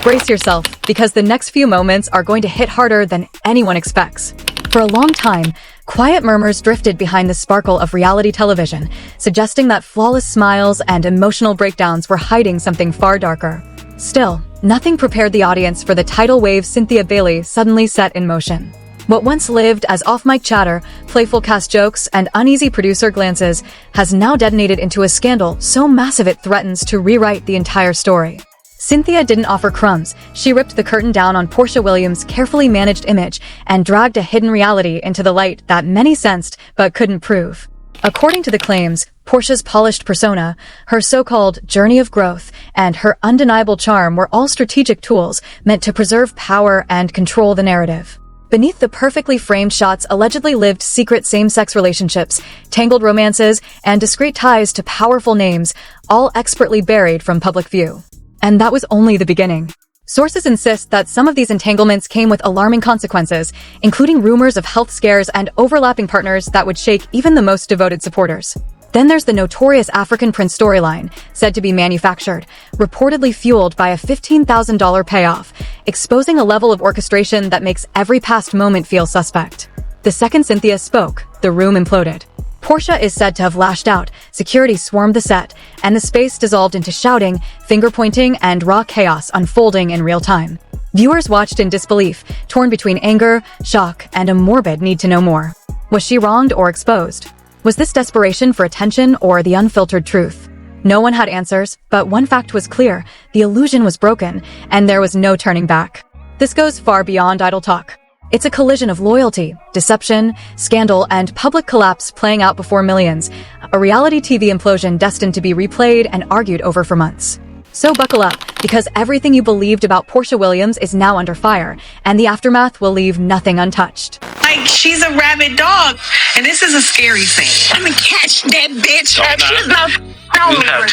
Brace yourself, because the next few moments are going to hit harder than anyone expects. For a long time, quiet murmurs drifted behind the sparkle of reality television, suggesting that flawless smiles and emotional breakdowns were hiding something far darker. Still, nothing prepared the audience for the tidal wave Cynthia Bailey suddenly set in motion. What once lived as off-mic chatter, playful cast jokes, and uneasy producer glances has now detonated into a scandal so massive it threatens to rewrite the entire story. Cynthia didn't offer crumbs. She ripped the curtain down on Porsha Williams' carefully managed image and dragged a hidden reality into the light that many sensed but couldn't prove. According to the claims, Porsha's polished persona, her so-called journey of growth, and her undeniable charm were all strategic tools meant to preserve power and control the narrative. Beneath the perfectly framed shots allegedly lived secret same-sex relationships, tangled romances, and discreet ties to powerful names, all expertly buried from public view. And that was only the beginning. Sources insist that some of these entanglements came with alarming consequences, including rumors of health scares and overlapping partners that would shake even the most devoted supporters. Then there's the notorious African prince storyline, said to be manufactured, reportedly fueled by a $15,000 payoff, exposing a level of orchestration that makes every past moment feel suspect. The second Cynthia spoke, the room imploded. Porsha is said to have lashed out, security swarmed the set, and the space dissolved into shouting, finger-pointing, and raw chaos unfolding in real time. Viewers watched in disbelief, torn between anger, shock, and a morbid need to know more. Was she wronged or exposed? Was this desperation for attention or the unfiltered truth? No one had answers, but one fact was clear: the illusion was broken, and there was no turning back. This goes far beyond idle talk. It's a collision of loyalty, deception, scandal, and public collapse playing out before millions, a reality TV implosion destined to be replayed and argued over for months. So buckle up, because everything you believed about Porsha Williams is now under fire, and the aftermath will leave nothing untouched. Like, she's a rabid dog, and this is a scary thing. I'm gonna catch that bitch. She's not What's wrong with her?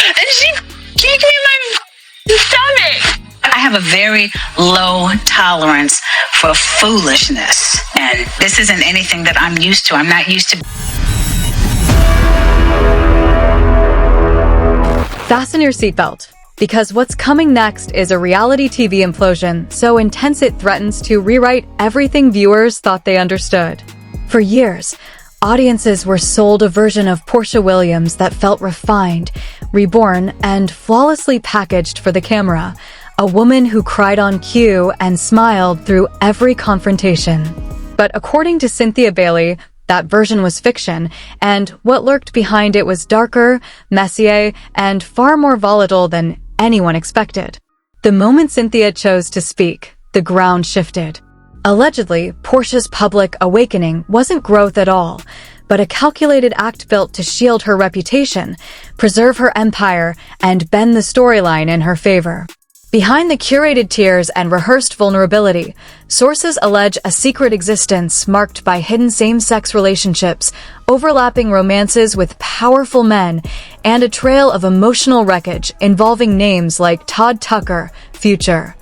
And she kicked me in my stomach. I have a very low tolerance for foolishness, and this isn't anything that I'm used to. I'm not used to. Fasten your seatbelt, because what's coming next is a reality TV implosion so intense it threatens to rewrite everything viewers thought they understood. For years, audiences were sold a version of Porsha Williams that felt refined, reborn, and flawlessly packaged for the camera. A woman who cried on cue and smiled through every confrontation. But according to Cynthia Bailey, that version was fiction, and what lurked behind it was darker, messier, and far more volatile than anyone expected. The moment Cynthia chose to speak, the ground shifted. Allegedly, Porsha's public awakening wasn't growth at all, but a calculated act built to shield her reputation, preserve her empire, and bend the storyline in her favor. Behind the curated tears and rehearsed vulnerability, sources allege a secret existence marked by hidden same-sex relationships, overlapping romances with powerful men, and a trail of emotional wreckage involving names like Todd Tucker, Future,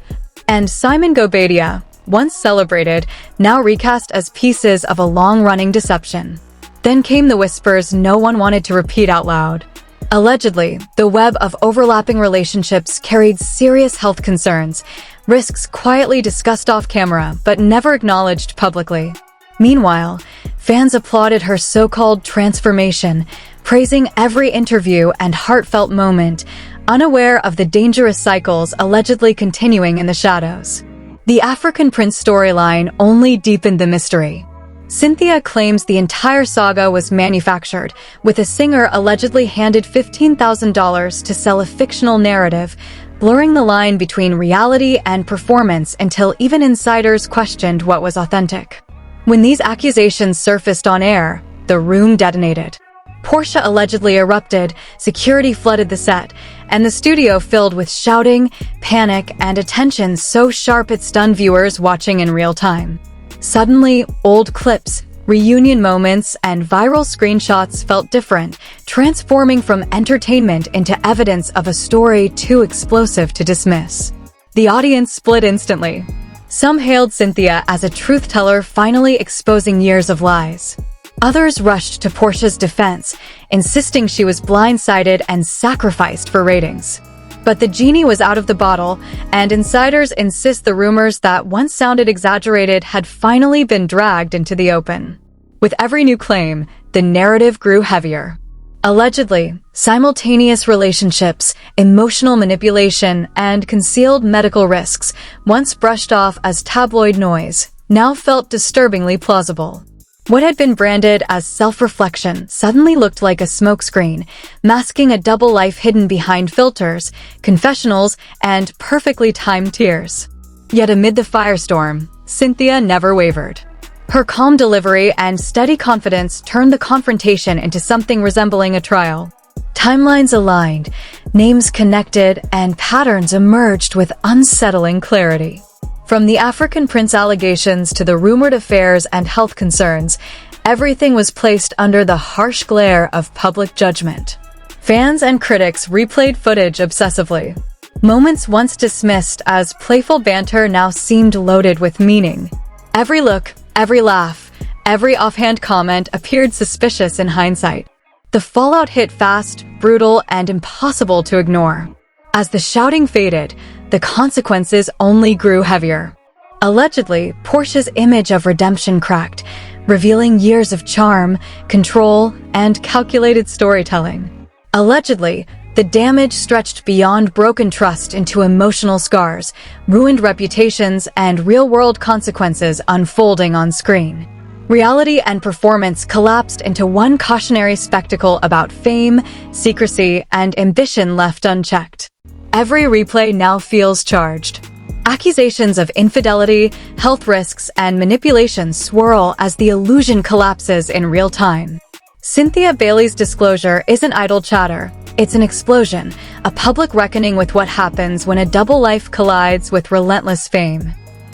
and Simon Gobadia, once celebrated, now recast as pieces of a long-running deception. Then came the whispers no one wanted to repeat out loud. Allegedly, the web of overlapping relationships carried serious health concerns, risks quietly discussed off camera but never acknowledged publicly. Meanwhile, fans applauded her so-called transformation, praising every interview and heartfelt moment, unaware of the dangerous cycles allegedly continuing in the shadows. The African prince storyline only deepened the mystery. Cynthia claims the entire saga was manufactured, with a singer allegedly handed $15,000 to sell a fictional narrative, blurring the line between reality and performance until even insiders questioned what was authentic. When these accusations surfaced on air, the room detonated. Porsha allegedly erupted, security flooded the set, and the studio filled with shouting, panic, and attention so sharp it stunned viewers watching in real time. Suddenly, old clips, reunion moments, and viral screenshots felt different, transforming from entertainment into evidence of a story too explosive to dismiss. The audience split instantly. Some hailed Cynthia as a truth-teller finally exposing years of lies. Others rushed to Porsha's defense, insisting she was blindsided and sacrificed for ratings. But the genie was out of the bottle, and insiders insist the rumors that once sounded exaggerated had finally been dragged into the open. With every new claim, the narrative grew heavier. Allegedly, simultaneous relationships, emotional manipulation, and concealed medical risks, once brushed off as tabloid noise, now felt disturbingly plausible. What had been branded as self-reflection suddenly looked like a smokescreen, masking a double life hidden behind filters, confessionals, and perfectly timed tears. Yet amid the firestorm, Cynthia never wavered. Her calm delivery and steady confidence turned the confrontation into something resembling a trial. Timelines aligned, names connected, and patterns emerged with unsettling clarity. From the African prince allegations to the rumored affairs and health concerns, everything was placed under the harsh glare of public judgment. Fans and critics replayed footage obsessively. Moments once dismissed as playful banter now seemed loaded with meaning. Every look, every laugh, every offhand comment appeared suspicious in hindsight. The fallout hit fast, brutal, and impossible to ignore. As the shouting faded, the consequences only grew heavier. Allegedly, Porsha's image of redemption cracked, revealing years of charm, control, and calculated storytelling. Allegedly, the damage stretched beyond broken trust into emotional scars, ruined reputations, and real-world consequences unfolding on screen. Reality and performance collapsed into one cautionary spectacle about fame, secrecy, and ambition left unchecked. Every replay now feels charged. Accusations of infidelity, health risks, and manipulation swirl as the illusion collapses in real time. Cynthia Bailey's disclosure isn't idle chatter. It's an explosion, a public reckoning with what happens when a double life collides with relentless fame.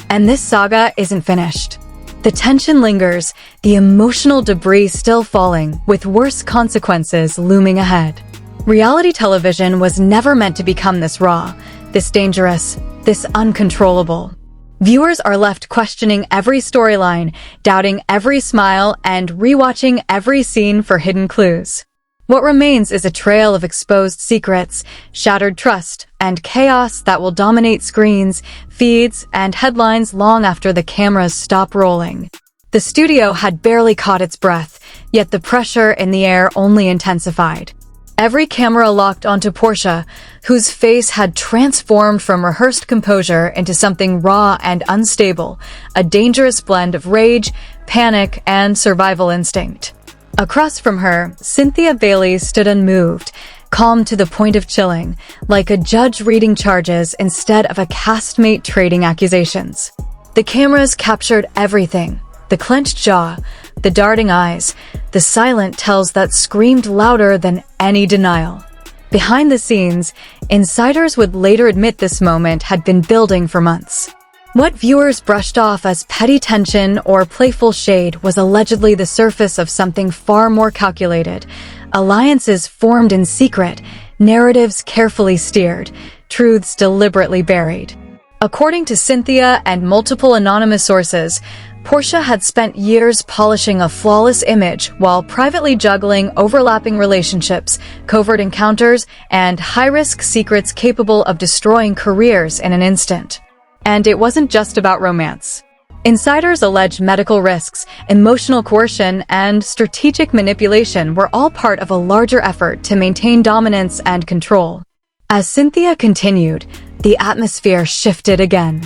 And this saga isn't finished. The tension lingers, the emotional debris still falling, with worse consequences looming ahead. Reality television was never meant to become this raw, this dangerous, this uncontrollable. Viewers are left questioning every storyline, doubting every smile, and rewatching every scene for hidden clues. What remains is a trail of exposed secrets, shattered trust, and chaos that will dominate screens, feeds, and headlines long after the cameras stop rolling. The studio had barely caught its breath, yet the pressure in the air only intensified. Every camera locked onto Porsha, whose face had transformed from rehearsed composure into something raw and unstable, a dangerous blend of rage, panic, and survival instinct. Across from her, Cynthia Bailey stood unmoved, calm to the point of chilling, like a judge reading charges instead of a castmate trading accusations. The cameras captured everything: the clenched jaw, the darting eyes, the silent tells that screamed louder than any denial. Behind the scenes, insiders would later admit this moment had been building for months. What viewers brushed off as petty tension or playful shade was allegedly the surface of something far more calculated. Alliances formed in secret, narratives carefully steered, truths deliberately buried. According to Cynthia and multiple anonymous sources, Porsha had spent years polishing a flawless image while privately juggling overlapping relationships, covert encounters, and high-risk secrets capable of destroying careers in an instant. And it wasn't just about romance. Insiders allege medical risks, emotional coercion, and strategic manipulation were all part of a larger effort to maintain dominance and control. As Cynthia continued, the atmosphere shifted again.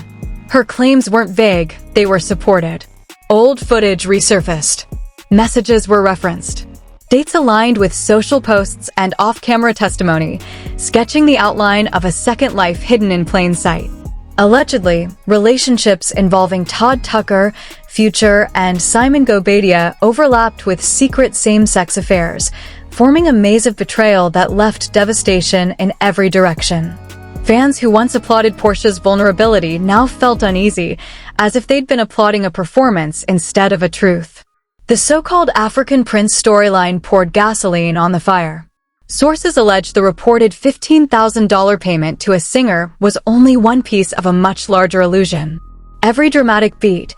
Her claims weren't vague, they were supported. Old footage resurfaced. Messages were referenced. Dates aligned with social posts and off-camera testimony, sketching the outline of a second life hidden in plain sight. Allegedly, relationships involving Todd Tucker, Future, and Simon Gobadia overlapped with secret same-sex affairs, forming a maze of betrayal that left devastation in every direction. Fans who once applauded Porsha's vulnerability now felt uneasy, as if they'd been applauding a performance instead of a truth. The so-called African prince storyline poured gasoline on the fire. Sources allege the reported $15,000 payment to a singer was only one piece of a much larger illusion. Every dramatic beat,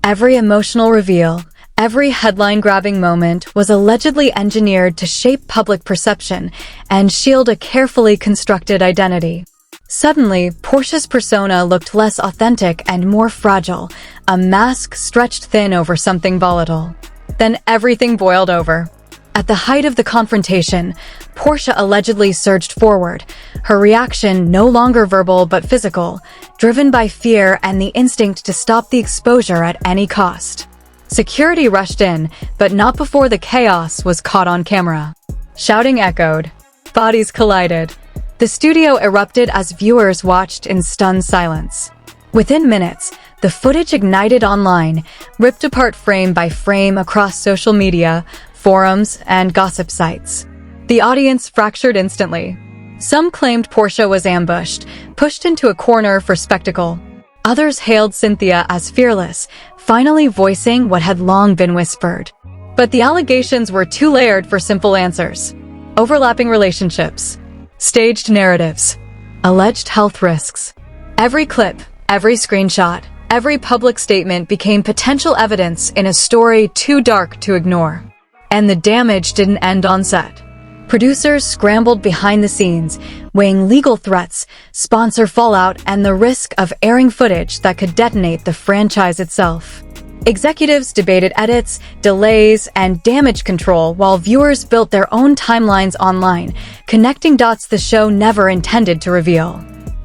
every emotional reveal, Every headline-grabbing moment was allegedly engineered to shape public perception and shield a carefully constructed identity. Suddenly, Porsha's persona looked less authentic and more fragile, a mask stretched thin over something volatile. Then everything boiled over. At the height of the confrontation, Porsha allegedly surged forward, her reaction no longer verbal but physical, driven by fear and the instinct to stop the exposure at any cost. Security rushed in, but not before the chaos was caught on camera. Shouting echoed. Bodies collided. The studio erupted as viewers watched in stunned silence. Within minutes, the footage ignited online, ripped apart frame by frame across social media, forums, and gossip sites. The audience fractured instantly. Some claimed Porsha was ambushed, pushed into a corner for spectacle. Others hailed Cynthia as fearless, finally voicing what had long been whispered. But the allegations were too layered for simple answers. Overlapping relationships, staged narratives, alleged health risks. Every clip, every screenshot, every public statement became potential evidence in a story too dark to ignore. And the damage didn't end on set. Producers scrambled behind the scenes, weighing legal threats, sponsor fallout, and the risk of airing footage that could detonate the franchise itself. Executives debated edits, delays, and damage control while viewers built their own timelines online, connecting dots the show never intended to reveal.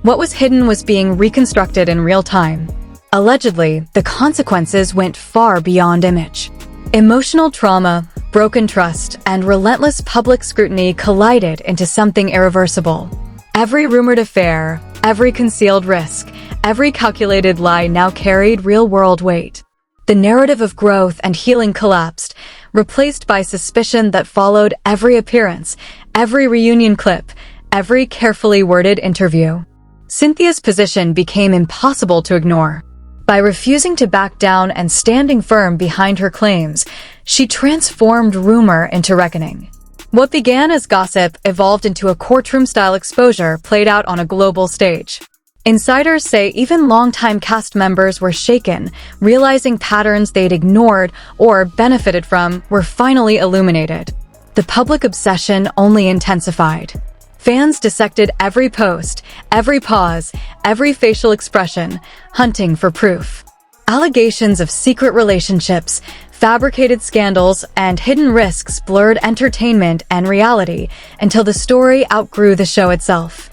What was hidden was being reconstructed in real time. Allegedly, the consequences went far beyond image. Emotional trauma, broken trust, and relentless public scrutiny collided into something irreversible. Every rumored affair, every concealed risk, every calculated lie now carried real-world weight. The narrative of growth and healing collapsed, replaced by suspicion that followed every appearance, every reunion clip, every carefully worded interview. Cynthia's position became impossible to ignore. By refusing to back down and standing firm behind her claims, she transformed rumor into reckoning. What began as gossip evolved into a courtroom-style exposure played out on a global stage. Insiders say even longtime cast members were shaken, realizing patterns they'd ignored or benefited from were finally illuminated. The public obsession only intensified. Fans dissected every post, every pause, every facial expression, hunting for proof. Allegations of secret relationships, fabricated scandals, and hidden risks blurred entertainment and reality until the story outgrew the show itself.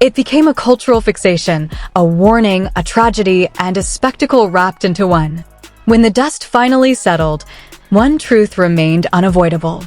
It became a cultural fixation, a warning, a tragedy, and a spectacle wrapped into one. When the dust finally settled, one truth remained unavoidable.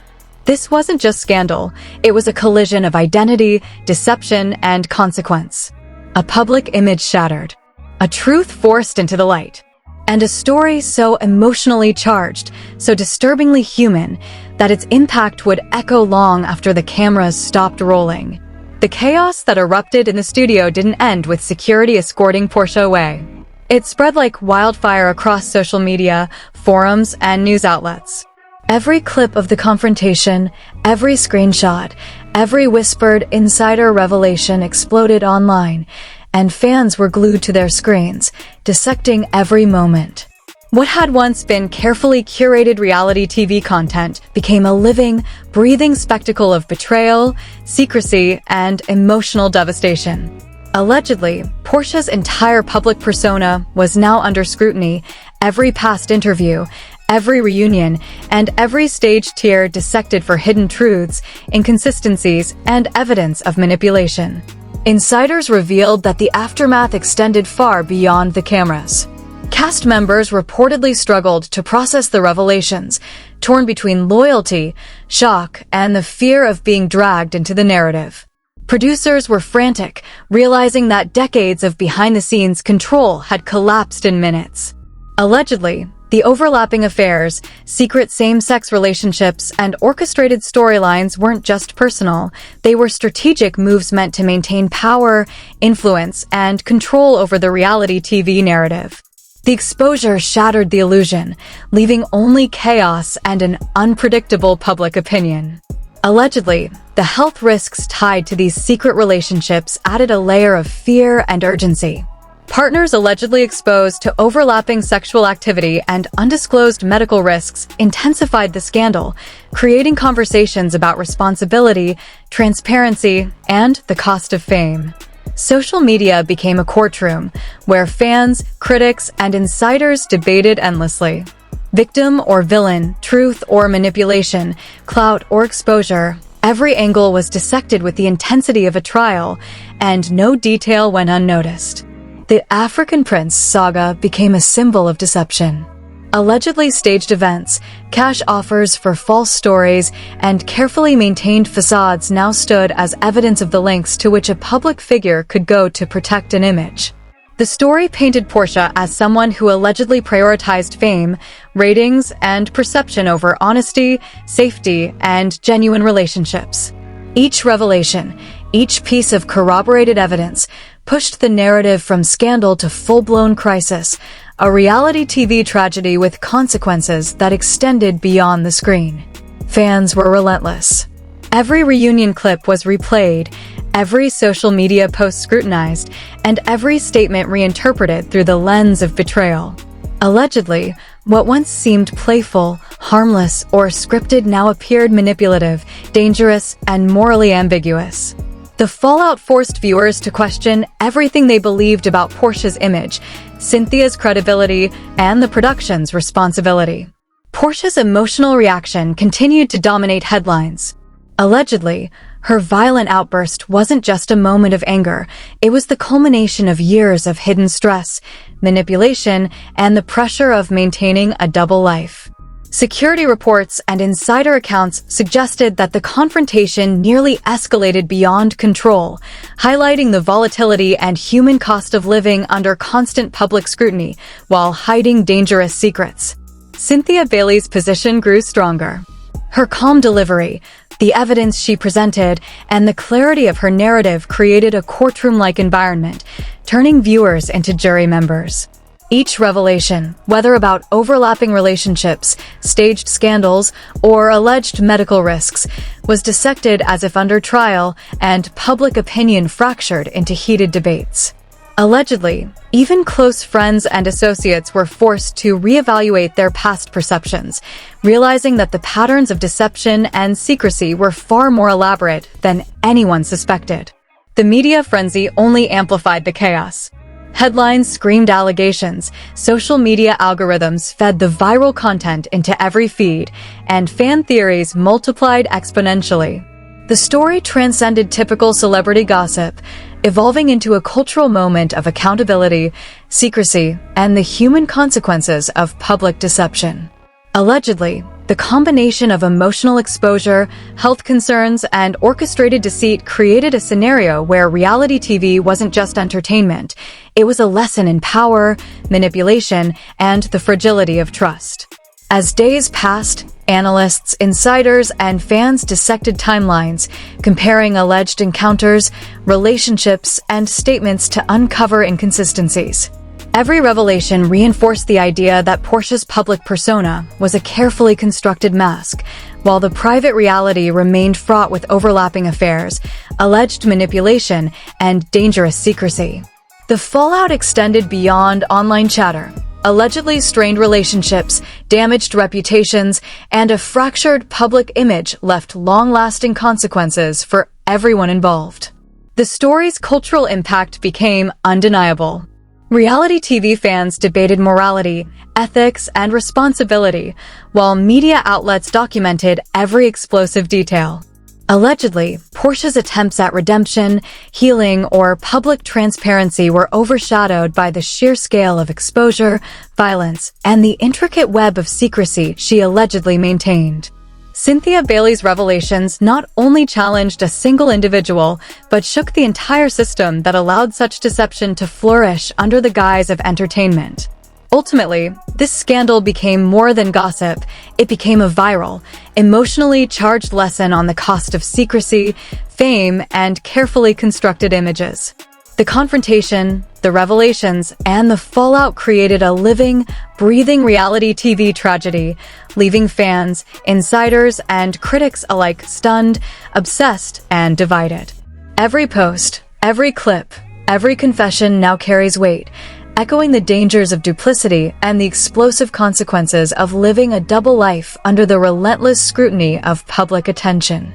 This wasn't just scandal, it was a collision of identity, deception, and consequence. A public image shattered, a truth forced into the light, and a story so emotionally charged, so disturbingly human, that its impact would echo long after the cameras stopped rolling. The chaos that erupted in the studio didn't end with security escorting Porsha away. It spread like wildfire across social media, forums, and news outlets. Every clip of the confrontation, every screenshot, every whispered insider revelation exploded online, and fans were glued to their screens, dissecting every moment. What had once been carefully curated reality TV content became a living, breathing spectacle of betrayal, secrecy, and emotional devastation. Allegedly, Porsha's entire public persona was now under scrutiny. Every past interview, every reunion, and every stage tier dissected for hidden truths, inconsistencies, and evidence of manipulation. Insiders revealed that the aftermath extended far beyond the cameras. Cast members reportedly struggled to process the revelations, torn between loyalty, shock, and the fear of being dragged into the narrative. Producers were frantic, realizing that decades of behind-the-scenes control had collapsed in minutes. Allegedly, the overlapping affairs, secret same-sex relationships, and orchestrated storylines weren't just personal. They were strategic moves meant to maintain power, influence, and control over the reality TV narrative. The exposure shattered the illusion, leaving only chaos and an unpredictable public opinion. Allegedly, the health risks tied to these secret relationships added a layer of fear and urgency. Partners allegedly exposed to overlapping sexual activity and undisclosed medical risks intensified the scandal, creating conversations about responsibility, transparency, and the cost of fame. Social media became a courtroom where fans, critics, and insiders debated endlessly. Victim or villain, truth or manipulation, clout or exposure, every angle was dissected with the intensity of a trial, and no detail went unnoticed. The African Prince saga became a symbol of deception. Allegedly staged events, cash offers for false stories, and carefully maintained facades now stood as evidence of the lengths to which a public figure could go to protect an image. The story painted Porsha as someone who allegedly prioritized fame, ratings, and perception over honesty, safety, and genuine relationships. Each revelation, each piece of corroborated evidence, pushed the narrative from scandal to full-blown crisis, a reality TV tragedy with consequences that extended beyond the screen. Fans were relentless. Every reunion clip was replayed, every social media post scrutinized, and every statement reinterpreted through the lens of betrayal. Allegedly, what once seemed playful, harmless, or scripted now appeared manipulative, dangerous, and morally ambiguous. The fallout forced viewers to question everything they believed about Porsha's image, Cynthia's credibility, and the production's responsibility. Porsha's emotional reaction continued to dominate headlines. Allegedly, her violent outburst wasn't just a moment of anger, it was the culmination of years of hidden stress, manipulation, and the pressure of maintaining a double life. Security reports and insider accounts suggested that the confrontation nearly escalated beyond control, highlighting the volatility and human cost of living under constant public scrutiny while hiding dangerous secrets. Cynthia Bailey's position grew stronger. Her calm delivery, the evidence she presented, and the clarity of her narrative created a courtroom-like environment, turning viewers into jury members. Each revelation, whether about overlapping relationships, staged scandals, or alleged medical risks, was dissected as if under trial, and public opinion fractured into heated debates. Allegedly, even close friends and associates were forced to reevaluate their past perceptions, realizing that the patterns of deception and secrecy were far more elaborate than anyone suspected. The media frenzy only amplified the chaos. Headlines screamed allegations, social media algorithms fed the viral content into every feed, and fan theories multiplied exponentially. The story transcended typical celebrity gossip, evolving into a cultural moment of accountability, secrecy, and the human consequences of public deception. Allegedly, the combination of emotional exposure, health concerns, and orchestrated deceit created a scenario where reality TV wasn't just entertainment. It was a lesson in power, manipulation, and the fragility of trust. As days passed, analysts, insiders, and fans dissected timelines, comparing alleged encounters, relationships, and statements to uncover inconsistencies. Every revelation reinforced the idea that Porsha's public persona was a carefully constructed mask, while the private reality remained fraught with overlapping affairs, alleged manipulation, and dangerous secrecy. The fallout extended beyond online chatter. Allegedly strained relationships, damaged reputations, and a fractured public image left long-lasting consequences for everyone involved. The story's cultural impact became undeniable. Reality TV fans debated morality, ethics, and responsibility, while media outlets documented every explosive detail. Allegedly, Porsha's attempts at redemption, healing, or public transparency were overshadowed by the sheer scale of exposure, violence, and the intricate web of secrecy she allegedly maintained. Cynthia Bailey's revelations not only challenged a single individual, but shook the entire system that allowed such deception to flourish under the guise of entertainment. Ultimately, this scandal became more than gossip. It became a viral, emotionally charged lesson on the cost of secrecy, fame, and carefully constructed images. The confrontation, the revelations, and the fallout created a living, breathing reality TV tragedy, leaving fans, insiders, and critics alike stunned, obsessed, and divided. Every post, every clip, Every confession now carries weight, echoing the dangers of duplicity and the explosive consequences of living a double life under the relentless scrutiny of public attention.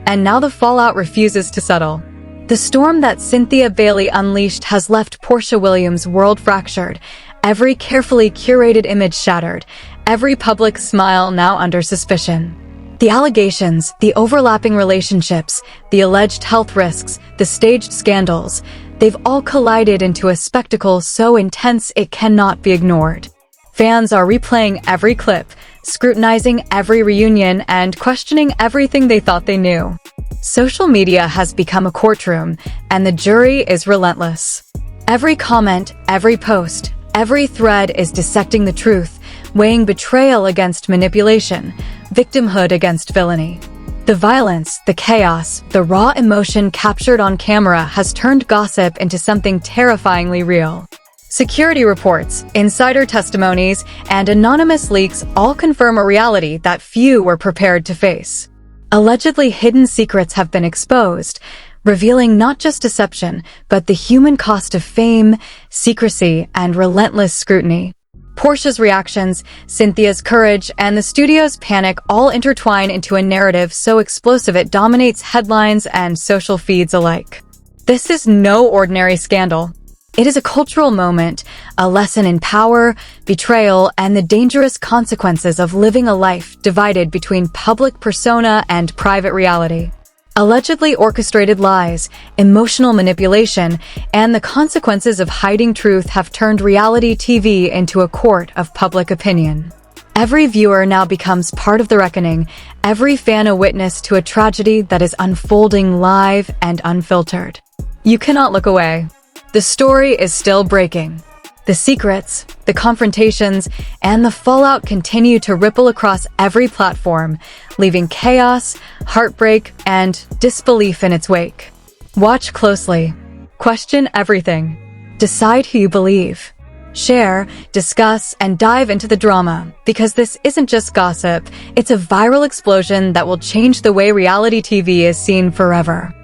And now the fallout refuses to settle. The storm that Cynthia Bailey unleashed has left Porsha Williams' world fractured, every carefully curated image shattered, every public smile now under suspicion. The allegations, the overlapping relationships, the alleged health risks, the staged scandals, they've all collided into a spectacle so intense it cannot be ignored. Fans are replaying every clip, scrutinizing every reunion, and questioning everything they thought they knew. Social media has become a courtroom, and the jury is relentless. Every comment, every post, every thread is dissecting the truth, weighing betrayal against manipulation, victimhood against villainy. The violence, the chaos, the raw emotion captured on camera has turned gossip into something terrifyingly real. Security reports, insider testimonies, and anonymous leaks all confirm a reality that few were prepared to face. Allegedly hidden secrets have been exposed, revealing not just deception, but the human cost of fame, secrecy, and relentless scrutiny. Porsha's reactions, Cynthia's courage, and the studio's panic all intertwine into a narrative so explosive it dominates headlines and social feeds alike. This is no ordinary scandal. It is a cultural moment, a lesson in power, betrayal, and the dangerous consequences of living a life divided between public persona and private reality. Allegedly orchestrated lies, emotional manipulation, and the consequences of hiding truth have turned reality TV into a court of public opinion. Every viewer now becomes part of the reckoning, every fan a witness to a tragedy that is unfolding live and unfiltered. You cannot look away. The story is still breaking. The secrets, the confrontations, and the fallout continue to ripple across every platform, leaving chaos, heartbreak, and disbelief in its wake. Watch closely. Question everything. Decide who you believe. Share, discuss, and dive into the drama, because this isn't just gossip, it's a viral explosion that will change the way reality TV is seen forever.